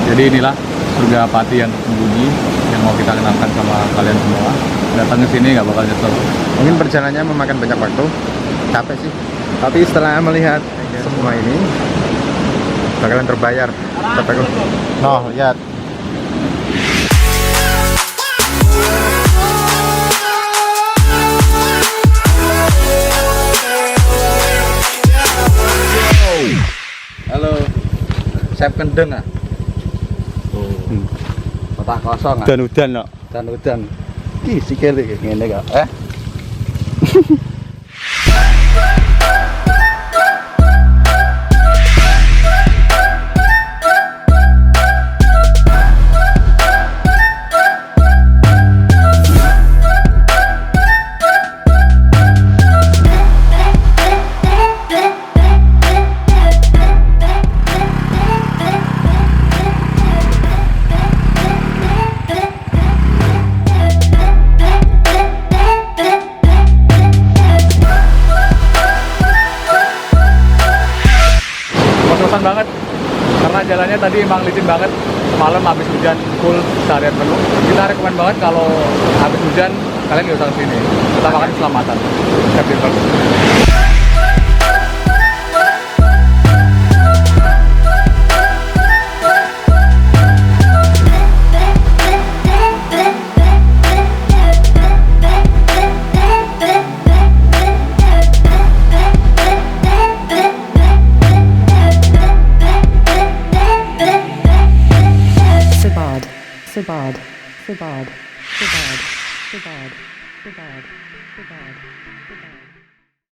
Jadi inilah surga Pati yang tersembunyi yang mau kita kenalkan sama kalian semua. Datang ke sini nggak bakal nyesel. Mungkin perjalanannya memakan banyak waktu, capek sih. Tapi setelah melihat semua ini, bakalan terbayar. Kataku. Oh, lihat. Halo, Chef Kendeng ah. Kotak kosong ah. Dan udan no. Dan udan. Ih, sikile ngene kok. Kos-kosan banget karena jalannya tadi emang licin banget. Semalam habis hujan full seharian penuh. Kita rekomen banget kalau habis hujan kalian nggak usah kesini. Utamakan keselamatan. Safety first. Subad, subad, subad, subad, subad, subad, subad.